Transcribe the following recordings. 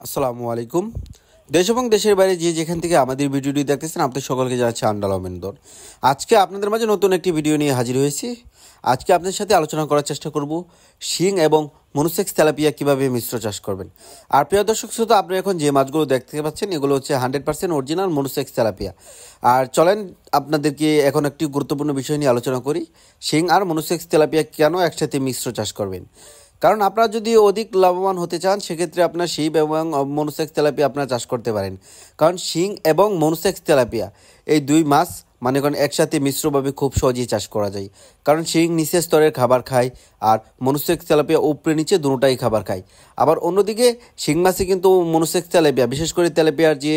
আসসালামু আলাইকুম। দেশ এবং দেশের বাইরে যে যেখান থেকে আমাদের ভিডিওটি দেখতেছেন আপনাদের সকলকে জানাচ্ছি আন্ডাল অমেন্দর। আজকে আপনাদের মাঝে নতুন একটি ভিডিও নিয়ে হাজির হয়েছি। আজকে আপনাদের সাথে আলোচনা করার চেষ্টা করব শিং এবং মনোসেক্স তেলাপিয়া কীভাবে মিশ্র চাষ করবেন। আর প্রিয় দর্শক শ্রোতা, আপনি এখন যে মাছগুলো দেখতে পাচ্ছেন এগুলো হচ্ছে 100% অরিজিনাল মনোসেক্স তেলাপিয়া। আর চলেন আপনাদেরকে এখন একটি গুরুত্বপূর্ণ বিষয় নিয়ে আলোচনা করি, শিং আর মনোসেক্স তেলাপিয়া কেন একসাথে মিশ্র চাষ করবেন। কারণ আপনারা যদি অধিক লাভবান হতে চান সেক্ষেত্রে আপনার শিং এবং মনোসেক্স তেলাপিয়া আপনারা চাষ করতে পারেন। কারণ শিং এবং মনোসেক্স তেলাপিয়া এই দুই মাছ মানে করেন একসাথে মিশ্রভাবে খুব সহজেই চাষ করা যায়। কারণ শিং নিচের স্তরের খাবার খায় আর মনোসেক্স তেলাপিয়া উপরে নিচে দুটোটাই খাবার খায়। আবার অন্যদিকে শিং মাছে কিন্তু মনোসেক্স তেলাপিয়া বিশেষ করে তেলাপিয়ার যে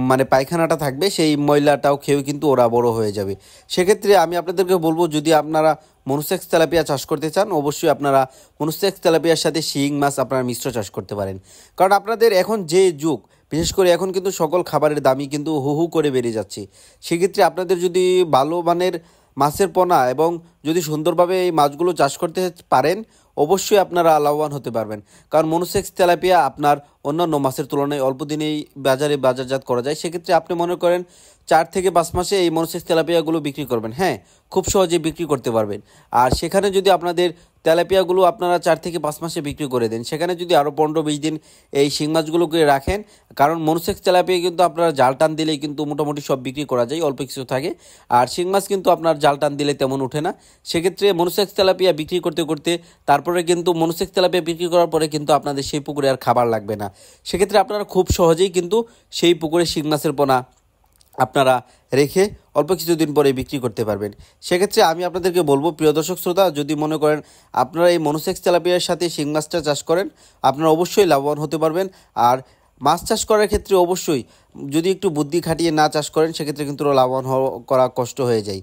মানে পায়খানাটা থাকবে সেই ময়লাটাও খেয়েও কিন্তু ওরা বড় হয়ে যাবে। সেক্ষেত্রে আমি আপনাদেরকে বলবো, যদি আপনারা মনোসেক্স তেলাপিয়া চাষ করতে চান অবশ্যই আপনারা মনোসেক্স তেলাপিয়ার সাথে শিং মাছ আপনারা মিশ্র চাষ করতে পারেন। কারণ আপনাদের এখন যে যুগ, বিশেষ করে এখন কিন্তু সকল খাবারের দামই কিন্তু হু হু করে বেড়ে যাচ্ছে। সেক্ষেত্রে আপনাদের যদি ভালো মানের মাছের পোনা এবং যদি সুন্দরভাবে এই মাছগুলো চাষ করতে পারেন অবশ্যই আপনারা লাভবান হতে পারবেন। কারণ মনোসেক্স তেলাপিয়া আপনার অন্যান্য মাছের তুলনায় অল্প দিনেই বাজারে বাজারজাত করা যায়। সেক্ষেত্রে আপনি মনে করেন 4 থেকে 5 মাসে এই মনোসেক্স তেলাপিয়াগুলো বিক্রি করবেন, হ্যাঁ খুব সহজে বিক্রি করতে পারবেন। আর সেখানে যদি আপনাদের তেলাপিয়াগুলো আপনারা 4 থেকে 5 মাসে বিক্রি করে দেন, সেখানে যদি আরও 15-20 দিন এই শিং মাছগুলোকে রাখেন, কারণ মনোসেক্স তেলাপিয়া কিন্তু আপনারা জাল টান দিলেই কিন্তু মোটামুটি সব বিক্রি করা যায়, অল্প কিছু থাকে। আর শিং মাছ কিন্তু আপনার জাল টান দিলে তেমন ওঠে না। সেক্ষেত্রে মনোসেক্স তেলাপিয়া বিক্রি করতে করতে তারপরে কিন্তু মনোসেক্স তেলাপিয়া বিক্রি করার পরে কিন্তু আপনাদের সেই পুকুরে আর খাবার লাগবে না। সেক্ষেত্রে আপনারা খুব সহজেই কিন্তু সেই পুকুরে শিং মাছের পোনা আপনারা রেখে অল্প কিছুদিন পরে বিক্রি করতে পারবেন। সেক্ষেত্রে আমি আপনাদেরকে বলবো প্রিয় দর্শক শ্রোতা, যদি মনে করেন আপনারা এই মনোসেক্স তেলাপিয়ার সাথে শিং মাছটা চাষ করেন আপনারা অবশ্যই লাভবান হতে পারবেন। আর মাছ চাষ করার ক্ষেত্রে অবশ্যই যদি একটু বুদ্ধি খাটিয়ে না চাষ করেন সেক্ষেত্রে কিন্তু লাভবান করা কষ্ট হয়ে যায়।